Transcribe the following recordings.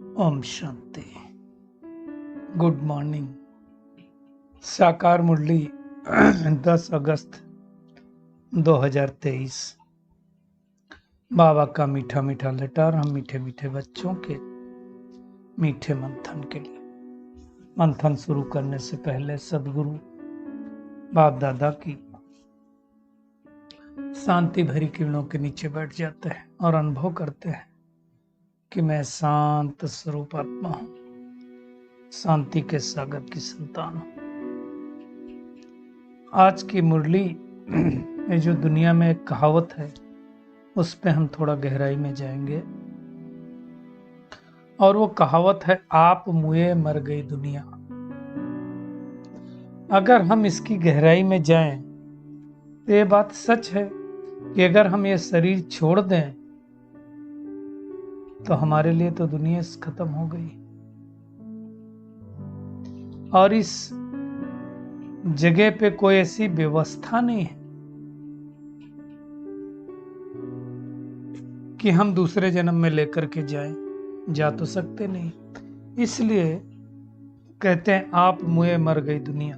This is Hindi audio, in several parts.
ओम शांति। Good morning. साकार मुरली 10 अगस्त 2023। बाबा का मीठा मीठा लेटर हम मीठे मीठे बच्चों के मीठे मंथन के लिए। मंथन शुरू करने से पहले सदगुरु बाप दादा की शांति भरी किरणों के नीचे बैठ जाते हैं और अनुभव करते हैं कि मैं शांत स्वरूप आत्मा हूं, शांति के सागर की संतान हूं। आज की मुरली में जो दुनिया में एक कहावत है उस पे हम थोड़ा गहराई में जाएंगे और वो कहावत है, आप मुए मर गई दुनिया। अगर हम इसकी गहराई में जाएं तो ये बात सच है कि अगर हम ये शरीर छोड़ दें तो हमारे लिए तो दुनिया खत्म हो गई और इस जगह पे कोई ऐसी व्यवस्था नहीं है कि हम दूसरे जन्म में लेकर के जाएं। जा तो सकते नहीं, इसलिए कहते हैं आप मुए मर गई दुनिया।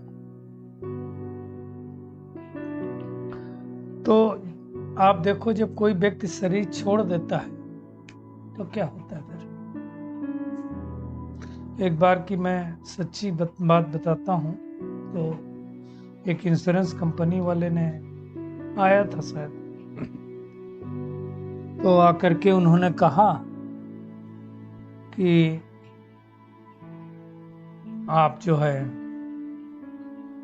तो आप देखो, जब कोई व्यक्ति शरीर छोड़ देता है तो क्या होता है फिर। एक बार की मैं सच्ची बात बताता हूं। तो एक इंश्योरेंस कंपनी वाले ने आया था शायद, तो आकर के उन्होंने कहा कि आप जो है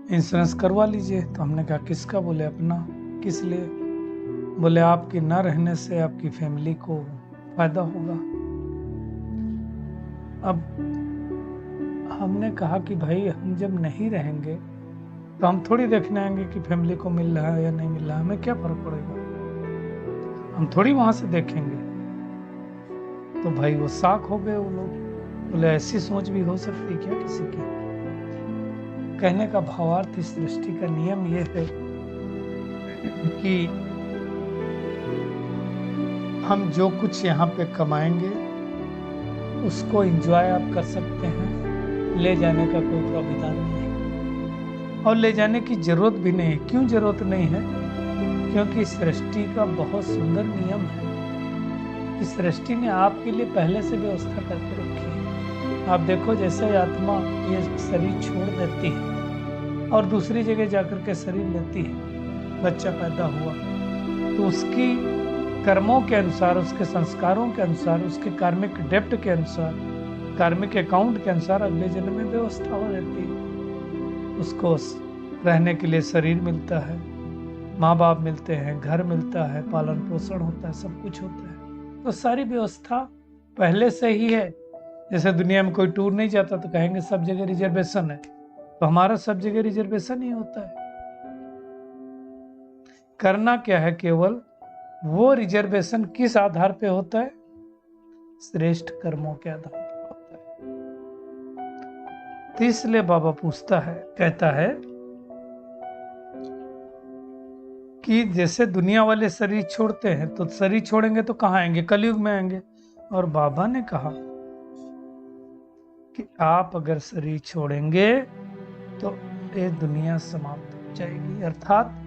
इंश्योरेंस करवा लीजिए। तो हमने कहा किसका? बोले अपना। किस लिए? बोले आपके ना रहने से आपकी फैमिली को फायदा होगा। अब हमने कहा कि भाई हम जब नहीं रहेंगे तो हम थोड़ी देखने आएंगे कि फैमिली को मिल रहा है या नहीं मिल रहा है, हमें क्या फर्क पड़ेगा, हम थोड़ी वहां से देखेंगे। तो भाई वो शाक हो गए वो लोग। बोले ऐसी सोच भी हो सकती क्या किसी की? कहने का भावार्थ इस सृष्टि का नियम ये है कि हम जो कुछ यहाँ पे कमाएंगे उसको एंजॉय आप कर सकते हैं, ले जाने का कोई प्रावधान नहीं है और ले जाने की जरूरत भी नहीं है। क्यों जरूरत नहीं है? क्योंकि सृष्टि का बहुत सुंदर नियम है। इस सृष्टि ने आपके लिए पहले से व्यवस्था करके रखी है। आप देखो, जैसे आत्मा ये शरीर छोड़ देती है और दूसरी जगह जाकर के शरीर लेती है, बच्चा पैदा हुआ तो उसकी कर्मों के अनुसार, उसके संस्कारों के अनुसार, उसके कार्मिक डेप्ट के अनुसार, कार्मिक अकाउंट के अनुसार अगले जन्म में व्यवस्था हो रहती है। उसको रहने के लिए शरीर मिलता है, माँ बाप मिलते हैं, घर मिलता है, पालन पोषण होता है, सब कुछ होता है। तो सारी व्यवस्था पहले से ही है। जैसे दुनिया में कोई टूर नहीं जाता तो कहेंगे सब जगह रिजर्वेशन है, तो हमारा सब जगह रिजर्वेशन ही होता है। करना क्या है? केवल वो रिजर्वेशन किस आधार पे होता है? श्रेष्ठ कर्मों के आधार पर होता है। तो इसलिए बाबा पूछता है, कहता है कि जैसे दुनिया वाले शरीर छोड़ते हैं तो शरीर छोड़ेंगे तो कहाँ आएंगे? कलयुग में आएंगे। और बाबा ने कहा कि आप अगर शरीर छोड़ेंगे तो ये दुनिया समाप्त हो जाएगी। अर्थात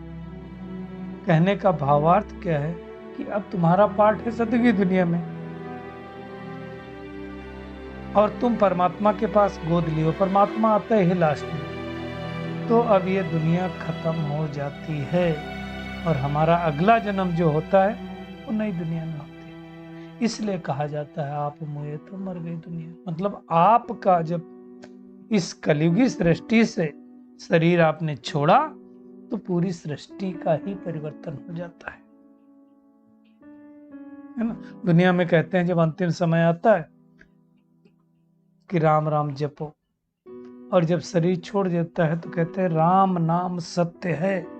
कहने का भावार्थ क्या है कि अब तुम्हारा पार्ट है सदगी दुनिया में और तुम परमात्मा के पास गोद लियो। परमात्मा आता है लास्ट में, तो अब ये दुनिया खत्म हो जाती है और हमारा अगला जन्म जो होता है वो नई दुनिया में होती है। इसलिए कहा जाता है आप मुए तो मर गई दुनिया। मतलब आपका जब इस कलयुगी सृष्टि से शरीर आपने छोड़ा तो पूरी सृष्टि का ही परिवर्तन हो जाता है ना। दुनिया में कहते हैं जब अंतिम समय आता है कि राम राम जपो, और जब शरीर छोड़ देता है तो कहते हैं राम नाम सत्य है।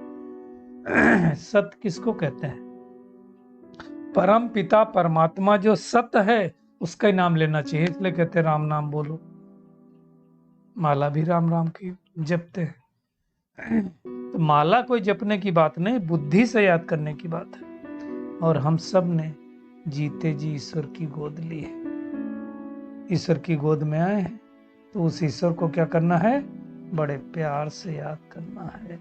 सत्य किसको कहते हैं? परम पिता परमात्मा जो सत्य है उसका ही नाम लेना चाहिए, इसलिए कहते हैं राम नाम बोलो। माला भी राम राम की जपते हैं। तो माला कोई जपने की बात नहीं, बुद्धि से याद करने की बात है। और हम सब ने जीते जी ईश्वर की गोद ली है। ईश्वर की गोद में आए हैं, तो उस ईश्वर को क्या करना है? बड़े प्यार से याद करना है।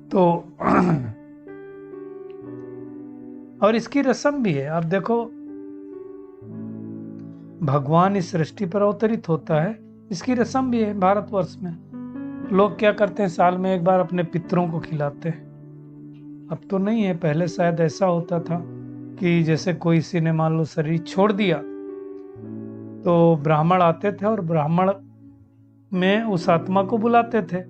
तो और इसकी रस्म भी है। आप देखो, भगवान इस सृष्टि पर अवतरित होता है, इसकी रस्म भी है। भारतवर्ष में लोग क्या करते हैं, साल में एक बार अपने पितरों को खिलाते हैं। अब तो नहीं है, पहले शायद ऐसा होता था कि जैसे कोई सी ने मान लो शरीर छोड़ दिया तो ब्राह्मण आते थे और ब्राह्मण में उस आत्मा को बुलाते थे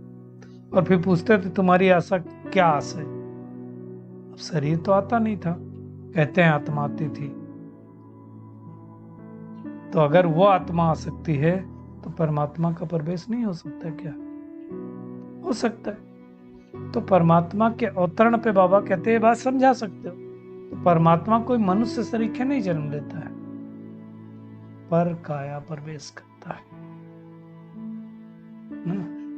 और फिर पूछते थे तुम्हारी आशा क्या आस है। अब शरीर तो आता नहीं था, कहते हैं आत्मा आती थी। तो अगर वो आत्मा आ सकती है तो परमात्मा का प्रवेश नहीं हो सकता क्या? हो सकता है। तो परमात्मा के अवतरण पे बाबा कहते हैं, बात समझा सकते हो। तो परमात्मा कोई मनुष्य शरीर के नहीं जन्म लेता है, पर काया प्रवेश करता है।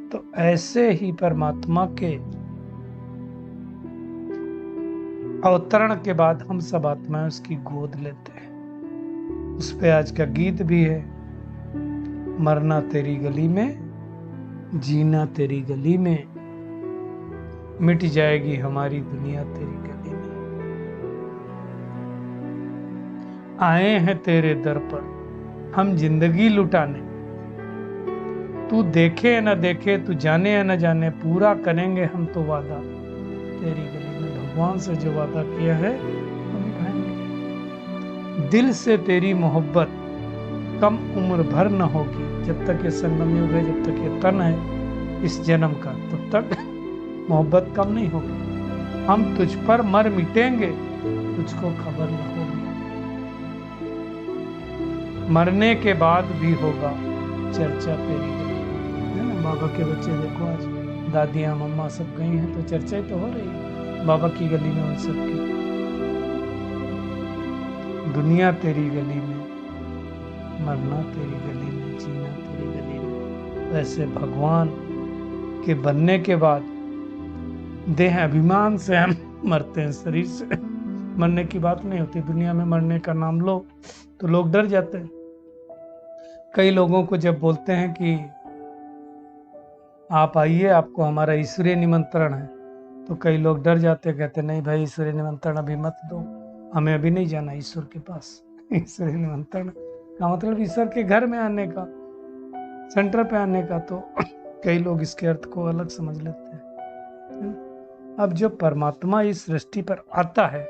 तो ऐसे ही परमात्मा के अवतरण के बाद हम सब आत्माएं उसकी गोद लेते हैं। उस पे आज का गीत भी है, मरना तेरी गली में, जीना तेरी गली में, मिट जाएगी हमारी दुनिया तेरी गली में। आए हैं तेरे दर पर हम जिंदगी लुटाने, तू देखे या न देखे, तू जाने या न जाने, पूरा करेंगे हम तो वादा तेरी गली में। भगवान से जो वादा किया है वो निभाएंगे। दिल से तेरी मोहब्बत कम उम्र भर न होगी, जब तक ये संगम युग है, जब तक ये तन है इस जन्म का, तब तक मोहब्बत कम नहीं होगी। हम तुझ पर मर मिटेंगे, तुझको खबर न होगी। मरने के बाद भी होगा चर्चा तेरी गली में, है ना। बाबा के बच्चे देखो, आज दादियां मम्मा सब गई हैं तो चर्चा ही तो हो रही है बाबा की गली में, उन सब की। दुनिया तेरी गली में, मरना तेरी गली में, जीना तेरी गली में। वैसे भगवान के बनने के बाद देह अभिमान से हम मरते हैं, शरीर से मरने की बात नहीं होती। दुनिया में मरने का नाम लो तो लोग डर जाते हैं। कई लोगों को जब बोलते हैं कि आप आइए, आपको हमारा ईश्वरीय निमंत्रण है, तो कई लोग डर जाते, कहते नहीं भाई ईश्वरीय निमंत्रण अभी मत दो, हमें अभी नहीं जाना ईश्वर के पास। ईश्वरीय निमंत्रण का मतलब ईश्वर के घर में आने का, सेंटर पे आने का। तो कई लोग इसके अर्थ को अलग समझ लेते हैं। अब जो परमात्मा इस सृष्टि पर आता है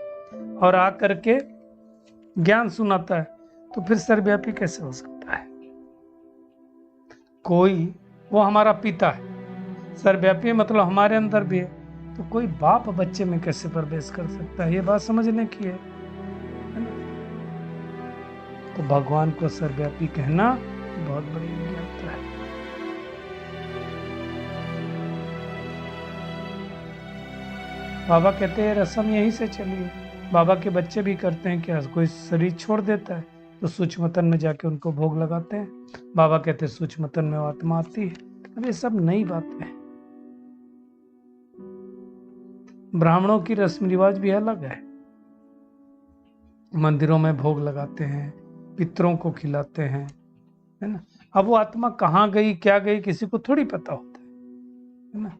और आकर के ज्ञान सुनाता है, तो फिर सर्वव्यापी कैसे हो सकता है? कोई, वो हमारा पिता है, सर्वव्यापी मतलब हमारे अंदर भी है, तो कोई बाप बच्चे में कैसे प्रवेश कर सकता है? ये बात समझने की है ना। तो भगवान को सर्वव्यापी कहना बहुत बड़ी विज्ञानता है। बाबा कहते हैं रस्म यहीं से चली है। बाबा के बच्चे भी करते हैं क्या? कोई शरीर छोड़ देता है तो सूक्ष्म तन में जाके उनको भोग लगाते हैं। बाबा कहते हैं सूक्ष्म तन में आत्मा आती है। अब ये सब नई बातें हैं। ब्राह्मणों की रस्म रिवाज भी अलग है। मंदिरों में भोग लगाते हैं, पितरों को खिलाते हैं, है ना। अब वो आत्मा कहाँ गई, क्या गई, किसी को थोड़ी पता होता है ना।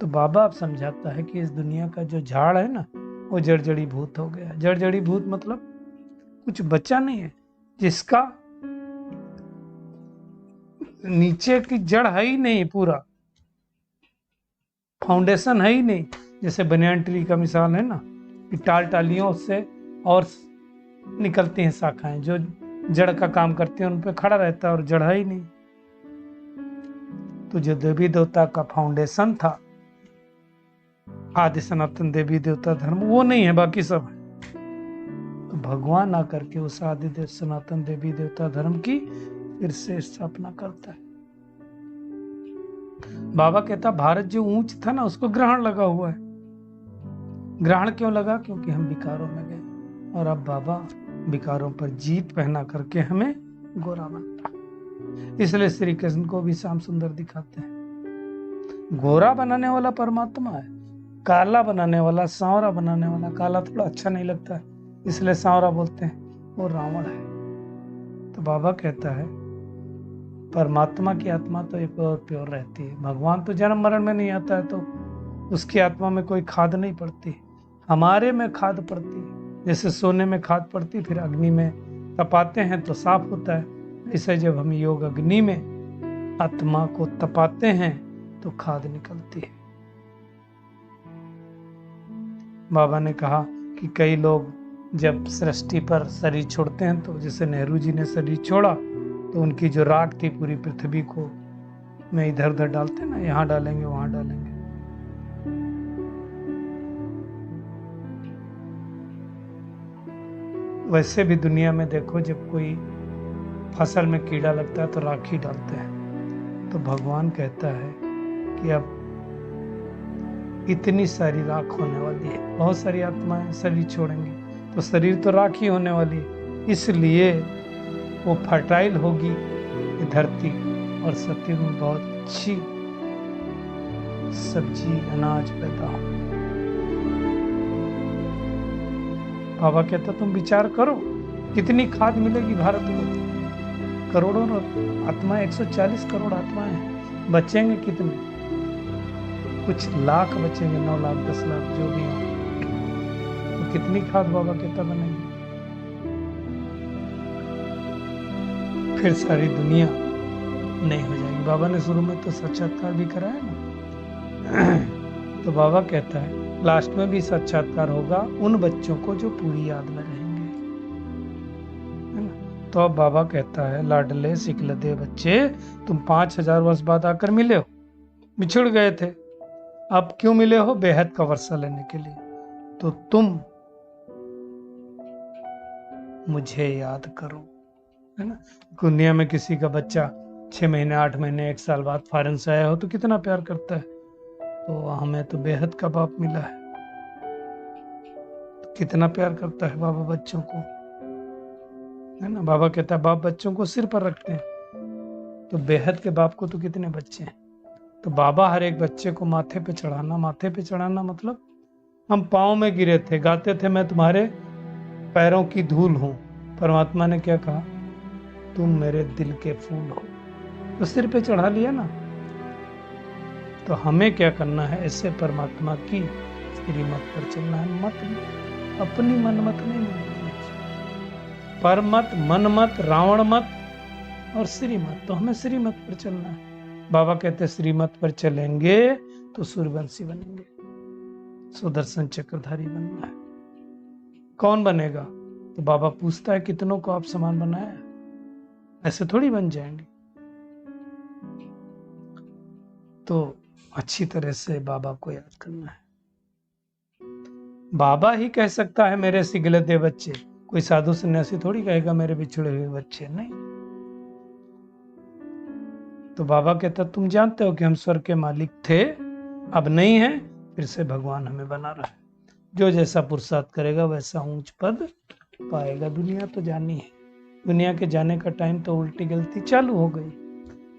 तो बाबा अब समझाता है कि इस दुनिया का जो झाड़ है ना, वो जड़ जड़ी भूत हो गया। जड़ जड़ी भूत मतलब कुछ बचा नहीं है, जिसका नीचे की जड़ है ही नहीं, पूरा फाउंडेशन है ही नहीं। जैसे बनियान ट्री का मिसाल है ना, कि टाल टालियों से और निकलती हैं शाखाएं, जो जड़ का काम करती हैं उन पे खड़ा रहता है, और जड़ है ही नहीं। तो जो देवी देवता का फाउंडेशन था, आदि सनातन देवी देवता धर्म, वो नहीं है, बाकी सब है। तो भगवान आकर के उस आदि सनातन देवी देवता धर्म की फिर से स्थापना करता है। बाबा कहता भारत जो ऊंच था ना, उसको ग्रहण लगा हुआ है। ग्रहण क्यों लगा? क्योंकि हम विकारों में गए, और अब बाबा विकारों पर जीत पहना करके हमें गोरा बनता। इसलिए श्री कृष्ण को भी श्याम सुंदर दिखाते हैं। गोरा बनाने वाला परमात्मा है, काला बनाने वाला, सांवरा बनाने वाला, काला थोड़ा अच्छा नहीं लगता है इसलिए सांवरा बोलते हैं, वो रावण है। तो बाबा कहता है परमात्मा की आत्मा तो एक और प्योर रहती है। भगवान तो जन्म मरण में नहीं आता है, तो उसकी आत्मा में कोई खाद नहीं पड़ती, हमारे में खाद पड़ती है। जैसे सोने में खाद पड़ती, फिर अग्नि में तपाते हैं तो साफ होता है, ऐसे जब हम योग अग्नि में आत्मा को तपाते हैं तो खाद निकलती है। बाबा ने कहा कि कई लोग जब सृष्टि पर शरीर छोड़ते हैं, तो जैसे नेहरू जी ने शरीर छोड़ा तो उनकी जो राख थी पूरी पृथ्वी को में इधर उधर डालते ना, यहाँ डालेंगे वहां डालेंगे। वैसे भी दुनिया में देखो, जब कोई फसल में कीड़ा लगता है तो राखी डालते हैं। तो भगवान कहता है कि अब इतनी सारी राख होने वाली है, बहुत सारी आत्माएं शरीर छोड़ेंगी तो शरीर तो राख ही होने वाली है, इसलिए वो फर्टाइल होगी ये धरती, और सतयुग में बहुत अच्छी सब्जी अनाज पैदा हो। बाबा कहता तुम विचार करो कितनी खाद मिलेगी भारत में, करोड़ों आत्माएं, 140 करोड़ आत्माएं हैं, बचेंगे कितने? कुछ लाख बचेंगे, 9 लाख 10 लाख जो भी हो, तो कितनी खाद बाबा कहता बनेगी? फिर सारी दुनिया नहीं हो जाएगी। बाबा ने शुरू में तो साक्षात्कार भी कराया ना तो बाबा कहता है लास्ट में भी साक्षात्कार होगा उन बच्चों को जो पूरी याद में रहेंगे, है ना। तो अब बाबा कहता है लाडले सिकलदे बच्चे, तुम 5000 वर्ष बाद आकर मिले हो, बिछुड़ गए थे, अब क्यों मिले हो? बेहद का वर्षा लेने के लिए। तो तुम मुझे याद करो, है ना। दुनिया में किसी का बच्चा 6 महीने 8 महीने 1 साल बाद फॉरेन से आया हो तो कितना प्यार करता है, तो हमें तो बेहद का बाप मिला है, तो कितना प्यार करता है बाबा बच्चों को, है ना। बाबा कहता है बाप बच्चों को सिर पर रखते हैं, तो बेहद के बाप को तो कितने बच्चे हैं। तो बाबा हर एक बच्चे को माथे पे चढ़ाना मतलब हम पाँव में गिरे थे, गाते थे मैं तुम्हारे पैरों की धूल हूं। परमात्मा ने क्या कहा? तुम मेरे दिल के फूल हो, तो सिर पे चढ़ा लिया ना। तो हमें क्या करना है? ऐसे परमात्मा की श्रीमत पर चलना है, मत अपनी मन मत नहीं माननी, पर मत, मन मत, रावण मत और श्रीमत। तो हमें श्रीमत पर चलना है। बाबा कहते श्रीमत पर चलेंगे तो सूर्यवंशी बनेंगे, सुदर्शन चक्रधारी बनना है। कौन बनेगा? तो बाबा पूछता है कितनों को आप समान बनाया? ऐसे थोड़ी बन जाएंगे। तो अच्छी तरह से बाबा को याद करना है। बाबा ही कह सकता है मेरे सिगलते बच्चे, कोई साधु सन्यासी थोड़ी कहेगा मेरे बिछड़े हुए बच्चे, नहीं। तो बाबा कहता तुम जानते हो कि हम स्वर्ग के मालिक थे, अब नहीं है, फिर से भगवान हमें बना रहा है। जो जैसा पुरुषार्थ करेगा वैसा ऊंच पद पाएगा। दुनिया तो जानी है, दुनिया के जाने का टाइम तो उल्टी गलती चालू हो गई।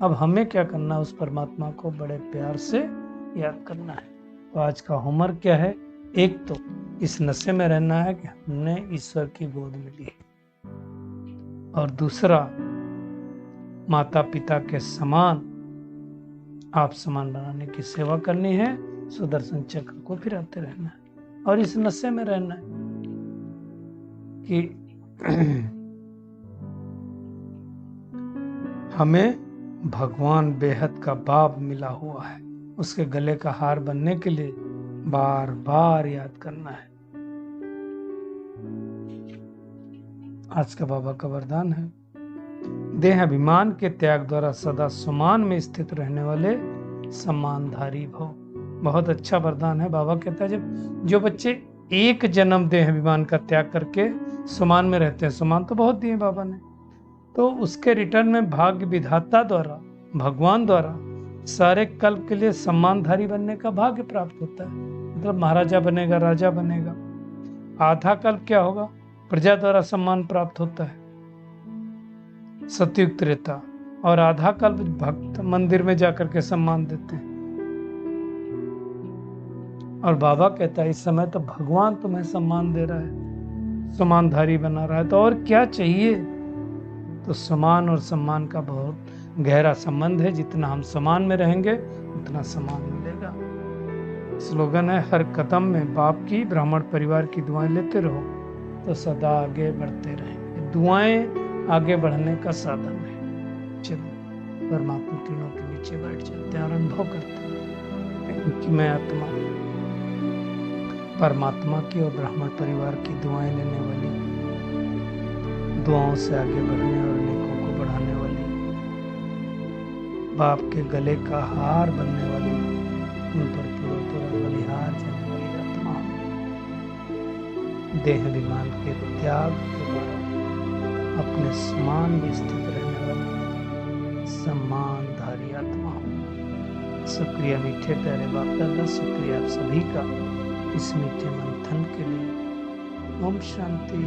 अब हमें क्या करना? उस परमात्मा को बड़े प्यार से याद करना है। तो आज का होमवर्क क्या है? एक तो इस नशे में रहना है कि हमने ईश्वर की गोद में ली, और दूसरा माता पिता के समान आप समान बनाने की सेवा करनी है, सुदर्शन चक्र को फिराते रहना है, और इस नशे में रहना है कि हमें भगवान बेहद का बाप मिला हुआ है, उसके गले का हार बनने के लिए बार बार याद करना है। आज का बाबा का वरदान है, देह अभिमान के त्याग द्वारा सदा सम्मान में स्थित रहने वाले सम्मानधारी भव। बहुत अच्छा वरदान है। बाबा कहता है जब जो बच्चे एक जन्म देह अभिमान का त्याग करके सम्मान में रहते हैं, सम्मान तो बहुत दिए बाबा ने, तो उसके रिटर्न में भाग्य विधाता द्वारा, भगवान द्वारा सारे कल्प के लिए सम्मानधारी बनने का भाग्य प्राप्त होता है। मतलब महाराजा बनेगा, राजा बनेगा। आधा कल्प क्या होगा? प्रजा द्वारा सम्मान प्राप्त होता है, सतयुग त्रेता। और आधा कल्प भक्त मंदिर में जाकर के सम्मान देते हैं। और बाबा कहता है इस समय तो भगवान तुम्हें सम्मान दे रहा है, सम्मानधारी बना रहा है, तो और क्या चाहिए। तो सम्मान और सम्मान का बहुत गहरा संबंध है। जितना हम सम्मान में रहेंगे उतना सम्मान मिलेगा। स्लोगन है, हर कदम में बाप की, ब्राह्मण परिवार की दुआएं लेते रहो तो सदा आगे बढ़ते रहेंगे। दुआएं आगे बढ़ने का साधन है। चलो परमात्मा तीनों के नीचे बैठ जाते हैं और अनुभव करते हैं, क्योंकि मैं आत्मा परमात्मा की और ब्राह्मण परिवार की दुआएं लेने वाली, दुआओं से आगे बढ़ने और नेकों को बढ़ाने वाली, बाप के गले का हार बनने वाली, उन पर पूरा बलिहार जाने वाली आत्मा हूं। देह विमान के त्याग के द्वारा अपने समान में स्थित रहने वाली सम्मानधारी आत्मा हूं। शुक्रिया मीठे प्यारे बाप दादा, शुक्रिया आप सभी का इस मीठे मंथन के लिए। ओम शांति।